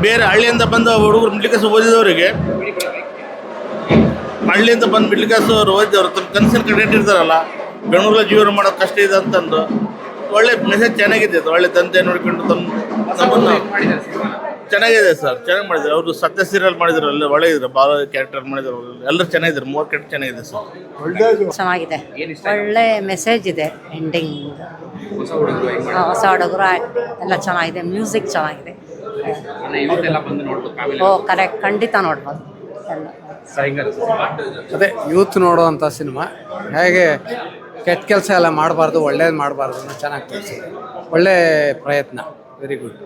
ಬೇರೆ ಹಳ್ಳಿಯಿಂದ ಬಂದ ಹುಡುಗರು ಮಿಡ್ಲ್ ಕ್ಲಾಸ್ ಓದಿದವರಿಗೆ, ಹಳ್ಳಿಯಿಂದ ಬಂದು ಮಿಡ್ಲ್ ಕ್ಲಾಸ್ ಅವರು ಓದಿದವರು ತಮ್ಮ ಕನಸಿನ ಕಡೆ ಇಟ್ಟಿರ್ತಾರಲ್ಲ, ಬೆಂಗಳೂರಲ್ಲಿ ಜೀವನ ಮಾಡೋದು ಕಷ್ಟ ಇದೆ ಅಂತಂದು ಒಳ್ಳೆ ಮೆಸೇಜ್ ಚೆನ್ನಾಗಿದೆ. ಒಳ್ಳೆ ತಂದೆ ನೋಡಿಕೊಂಡು ನಮ್ಮನ್ನು ಚೆನ್ನಾಗಿದೆ ಸರ್, ಚೆನ್ನಾಗಿ ಮಾಡಿದ್ದಾರೆ. ಅವರು ಸತ್ಯ ಸೀರಿಯಲ್ ಮಾಡಿದ್ರು, ಎಲ್ಲ ಒಳ್ಳೆ ಇದ್ರು, ಬಾಲ ಕ್ಯಾರೆಕ್ಟರ್ ಮಾಡಿದ್ರು, ಎಲ್ಲರೂ ಚೆನ್ನಾಗಿದ್ದಾರೆ. 3 ಕ್ಯಾರೆಕ್ಟರ್ ಚೆನ್ನಾಗಿದೆ ಸರ್, ಚೆನ್ನಾಗಿದೆ. ಒಳ್ಳೆ ಮೆಸೇಜ್ ಇದೆ. ಎಂಡಿಂಗ್ ಹೊಸ ಹುಡುಗರು ಎಲ್ಲ ಚೆನ್ನಾಗಿದೆ. ಮ್ಯೂಸಿಕ್ ಚೆನ್ನಾಗಿದೆ. ಓ ಕರೆಕ್ಟ್, ಖಂಡಿತ ನೋಡ್ಬೋದು ಎಲ್ಲ. ಅದೇ ಯೂತ್ ನೋಡುವಂಥ ಸಿನಿಮಾ. ಹೇಗೆ ಕೆಟ್ಟ ಕೆಲಸ ಎಲ್ಲ ಮಾಡಬಾರ್ದು, ಒಳ್ಳೇದು ಮಾಡಬಾರ್ದು ಅನ್ನೋ ಚೆನ್ನಾಗಿ ತೋರಿಸಿದೆ. ಒಳ್ಳೆ ಪ್ರಯತ್ನ, ವೆರಿ ಗುಡ್.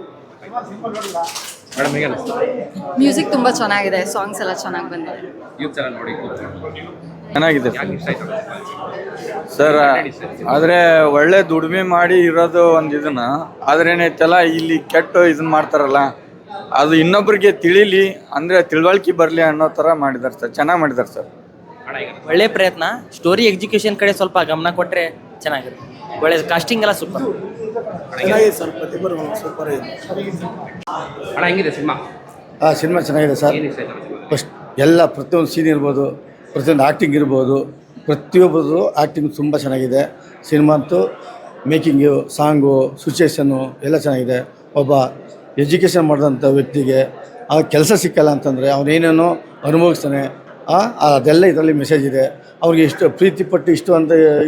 ಮ್ಯೂಸಿಕ್ ತುಂಬ ಚೆನ್ನಾಗಿದೆ, ಸಾಂಗ್ಸ್ ಎಲ್ಲ ಚೆನ್ನಾಗಿ ಬಂದಿದೆ. ಚೆನ್ನಾಗಿದೆ ಸರ್. ಆದರೆ ಒಳ್ಳೆ ದುಡಿಮೆ ಮಾಡಿ ಇರೋದು ಒಂದು ಇದನ್ನ, ಆದ್ರೆ ಏನೈತಲ್ಲ ಇಲ್ಲಿ ಕೆಟ್ಟು ಇದನ್ನ ಮಾಡ್ತಾರಲ್ಲ, ಅದು ಇನ್ನೊಬ್ರಿಗೆ ತಿಳಿಲಿ ಅಂದರೆ ತಿಳುವಳಿಕೆ ಬರಲಿ ಅನ್ನೋ ಥರ ಮಾಡಿದ್ದಾರೆ ಸರ್. ಚೆನ್ನಾಗಿ ಮಾಡಿದ್ದಾರೆ ಸರ್. ಒಳ್ಳೆ ಪ್ರಯತ್ನ. ಸ್ಟೋರಿ ಎಕ್ಸಿಕ್ಯೂಷನ್ ಕಡೆ ಸ್ವಲ್ಪ ಗಮನ ಕೊಟ್ಟರೆ ಚೆನ್ನಾಗಿರುತ್ತೆ. ಒಳ್ಳೆ ಕಾಸ್ಟಿಂಗ್ ಎಲ್ಲ ಸೂಪರ್ ಸರ್. ಪ್ರತಿಭರು ಸೂಪರ್ ಇದೆ. ಸಿನಿಮಾ ಚೆನ್ನಾಗಿದೆ ಸರ್. ಫಸ್ಟ್ ಎಲ್ಲ ಪ್ರತಿಯೊಂದು ಸೀನ್ ಇರ್ಬೋದು, ಪ್ರತಿಯೊಂದು ಆ್ಯಕ್ಟಿಂಗ್ ಇರ್ಬೋದು, ಪ್ರತಿಯೊಬ್ಬರದು ಆ್ಯಕ್ಟಿಂಗ್ ತುಂಬ ಚೆನ್ನಾಗಿದೆ. ಸಿನಿಮಾ ಅಂತೂ ಮೇಕಿಂಗು, ಸಾಂಗು, ಸಿಚುಯೇಷನ್ನು ಎಲ್ಲ ಚೆನ್ನಾಗಿದೆ. ಒಬ್ಬ ಎಜುಕೇಷನ್ ಮಾಡಿದಂಥ ವ್ಯಕ್ತಿಗೆ ಆ ಕೆಲಸ ಸಿಕ್ಕಲ್ಲ ಅಂತಂದರೆ ಅವನೇನೇನೋ ಅನುಭವಿಸ್ತಾನೆ. ಅದೆಲ್ಲ ಇದರಲ್ಲಿ ಮೆಸೇಜ್ ಇದೆ. ಅವ್ರಿಗೆ ಪ್ರೀತಿ ಪಟ್ಟು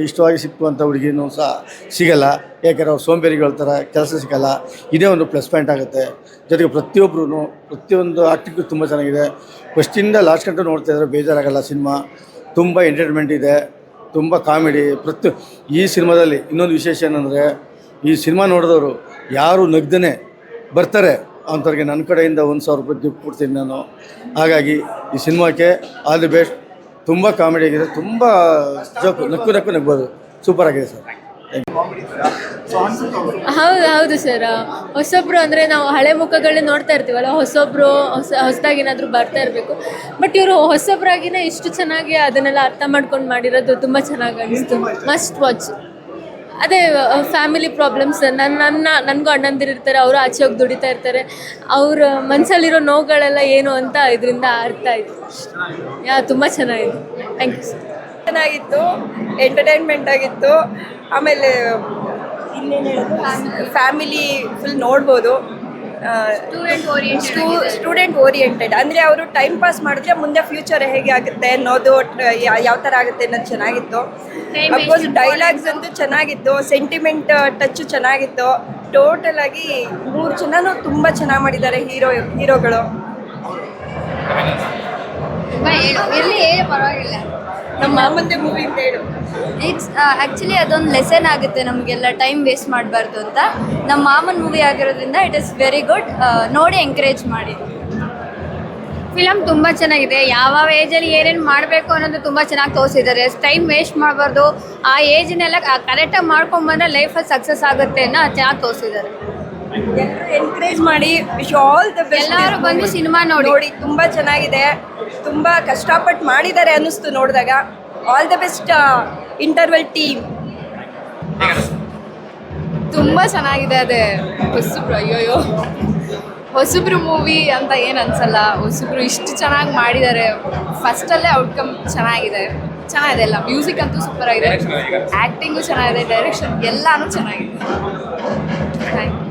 ಇಷ್ಟವಾಗಿ ಸಿಕ್ಕುವಂಥ ಹುಡುಗಿನೂ ಸಹ ಸಿಗಲ್ಲ. ಯಾಕೆಂದರೆ ಅವ್ರು ಸೋಂಬೇರಿಗಳ ಥರ ಕೆಲಸ ಸಿಗಲ್ಲ. ಇದೇ ಒಂದು ಪ್ಲಸ್ ಪಾಯಿಂಟ್ ಆಗುತ್ತೆ. ಜೊತೆಗೆ ಪ್ರತಿಯೊಬ್ಬರೂ ಪ್ರತಿಯೊಂದು ಆ್ಯಕ್ಟಿಂಗು ತುಂಬ ಚೆನ್ನಾಗಿದೆ. ಫಸ್ಟಿಂದ ಲಾಸ್ಟ್ ಗಂಟೆ ನೋಡ್ತಾ ಇದ್ದಾರೆ, ಬೇಜಾರಾಗಲ್ಲ. ಸಿನಿಮಾ ತುಂಬ ಎಂಟರ್ಟೈನ್ಮೆಂಟ್ ಇದೆ, ತುಂಬ ಕಾಮಿಡಿ. ಈ ಸಿನಿಮಾದಲ್ಲಿ ಇನ್ನೊಂದು ವಿಶೇಷ ಏನಂದರೆ, ಈ ಸಿನಿಮಾ ನೋಡಿದವರು ಯಾರು ನಗ್ದೇ ಬರ್ತಾರೆ ಅಂಥವ್ರಿಗೆ ನನ್ನ ಕಡೆಯಿಂದ 1,000 ರೂಪಾಯಿ ಗಿಫ್ಟ್ ಕೊಡ್ತೀನಿ ನಾನು. ಹಾಗಾಗಿ ಈ ಸಿನಿಮಾಕ್ಕೆ ಆಲ್ ದಿ ಬೆಸ್ಟ್. ತುಂಬ ಕಾಮಿಡಿ ಆಗಿದೆ, ತುಂಬ ಜೋಕು, ನಗ್ಬೋದು. ಸೂಪರ್ ಆಗಿದೆ ಸರ್. ಹೌದು ಸರ್. ಹೊಸೊಬ್ರು ಅಂದರೆ ನಾವು ಹಳೆ ಮುಖಗಳನ್ನ ನೋಡ್ತಾ ಇರ್ತೀವಲ್ಲ, ಹೊಸದಾಗಿ ಏನಾದರೂ ಬರ್ತಾ ಇರಬೇಕು. ಬಟ್ ಇವರು ಹೊಸೊಬ್ರಾಗಿನೇ ಇಷ್ಟು ಚೆನ್ನಾಗಿ ಅದನ್ನೆಲ್ಲ ಅರ್ಥ ಮಾಡ್ಕೊಂಡು ಮಾಡಿರೋದು ತುಂಬ ಚೆನ್ನಾಗಿ ಅನಿಸ್ತು. Must watch. ಅದೇ ಫ್ಯಾಮಿಲಿ ಪ್ರಾಬ್ಲಮ್ಸ್, ನನಗೂ ಅಣ್ಣಂದಿರಿರ್ತಾರೆ, ಅವರು ಆಚೆ ಹೋಗಿ ದುಡಿತಾ ಇರ್ತಾರೆ. ಅವ್ರ ಮನಸ್ಸಲ್ಲಿರೋ ನೋವುಗಳೆಲ್ಲ ಏನು ಅಂತ ಇದರಿಂದ ಅರ್ಥ ಆಯಿತು. ತುಂಬ ಚೆನ್ನಾಗಿದೆ. Thank you sir. ಚೆನ್ನಾಗಿತ್ತು, ಎಂಟರ್ಟೈನ್ಮೆಂಟ್ ಆಗಿತ್ತು. ಆಮೇಲೆ ಫ್ಯಾಮಿಲಿ ಫುಲ್ ನೋಡ್ಬೋದು. ಸ್ಟೂಡೆಂಟ್ ಓರಿಯೆಂಟೆಡ್ ಅಂದರೆ ಅವರು ಟೈಮ್ ಪಾಸ್ ಮಾಡಿದ್ರೆ ಮುಂದೆ ಫ್ಯೂಚರ್ ಹೇಗೆ ಆಗುತ್ತೆ ಅನ್ನೋದು, ಯಾವ ಥರ ಆಗುತ್ತೆ ಅನ್ನೋದು ಚೆನ್ನಾಗಿತ್ತು. ಅಫ್ಕೋರ್ಸ್ ಡೈಲಾಗ್ಸ್ ಅಂತೂ ಚೆನ್ನಾಗಿತ್ತು, ಸೆಂಟಿಮೆಂಟ್ ಟಚ್ಚು ಚೆನ್ನಾಗಿತ್ತು. ಟೋಟಲ್ ಆಗಿ 3 ಜನನೂ ತುಂಬ ಚೆನ್ನಾಗಿ ಮಾಡಿದ್ದಾರೆ ಹೀರೋಗಳು. ಪರವಾಗಿಲ್ಲ. ನಮ್ಮ ಮಾಮಂದೆ ಮೂವಿ ಅಂತ ಹೇಳು. ಇಟ್ಸ್ ಆ್ಯಕ್ಚುಲಿ ಅದೊಂದು ಲೆಸನ್ ಆಗುತ್ತೆ ನಮಗೆಲ್ಲ, ಟೈಮ್ ವೇಸ್ಟ್ ಮಾಡಬಾರ್ದು ಅಂತ. ನಮ್ಮ ಮಾಮನ್ ಮೂವಿ ಆಗಿರೋದ್ರಿಂದ ಇಟ್ ಇಸ್ ವೆರಿ ಗುಡ್. ನೋಡಿ ಎಂಕರೇಜ್ ಮಾಡಿ. ಫಿಲಮ್ ತುಂಬ ಚೆನ್ನಾಗಿದೆ. ಯಾವ ಏಜಲ್ಲಿ ಏನೇನು ಮಾಡಬೇಕು ಅನ್ನೋದು ತುಂಬ ಚೆನ್ನಾಗಿ ತೋರಿಸಿದ್ದಾರೆ. ಟೈಮ್ ವೇಸ್ಟ್ ಮಾಡಬಾರ್ದು, ಆ ಏಜ್ನೆಲ್ಲ ಕರೆಕ್ಟಾಗಿ ಮಾಡ್ಕೊಂಡ್ಬಂದ್ರೆ ಲೈಫಲ್ಲಿ ಸಕ್ಸಸ್ ಆಗುತ್ತೆ ಅನ್ನೋ ಚೆನ್ನಾಗಿ ತೋರಿಸಿದ್ದಾರೆ. ಎಲ್ಲರೂ ಎನ್ಕರೇಜ್ ಮಾಡಿ, ವಿಶ್ ಆಲ್ ದ ಬೆಸ್ಟ್. ಎಲ್ಲರೂ ಬಂದು ಸಿನಿಮಾ ನೋಡಿ. ತುಂಬ ಚೆನ್ನಾಗಿದೆ, ತುಂಬ ಕಷ್ಟಪಟ್ಟು ಮಾಡಿದ್ದಾರೆ ಅನ್ನಿಸ್ತು ನೋಡಿದಾಗ. All the best interval team. ತುಂಬ ಚೆನ್ನಾಗಿದೆ. ಅದೇ ಹೊಸಬ್ರು ಮೂವಿ ಅಂತ ಏನು ಅನ್ಸಲ್ಲ. ಹೊಸಬ್ರು ಇಷ್ಟು ಚೆನ್ನಾಗಿ ಮಾಡಿದ್ದಾರೆ. ಫಸ್ಟಲ್ಲೇ ಔಟ್ಕಮ್ ಚೆನ್ನಾಗಿದೆ ಎಲ್ಲ. ಮ್ಯೂಸಿಕ್ ಅಂತೂ ಸೂಪರ್ ಆಗಿದೆ, ಆ್ಯಕ್ಟಿಂಗು ಚೆನ್ನಾಗಿದೆ, ಡೈರೆಕ್ಷನ್ ಎಲ್ಲನೂ ಚೆನ್ನಾಗಿದೆ. Thank you.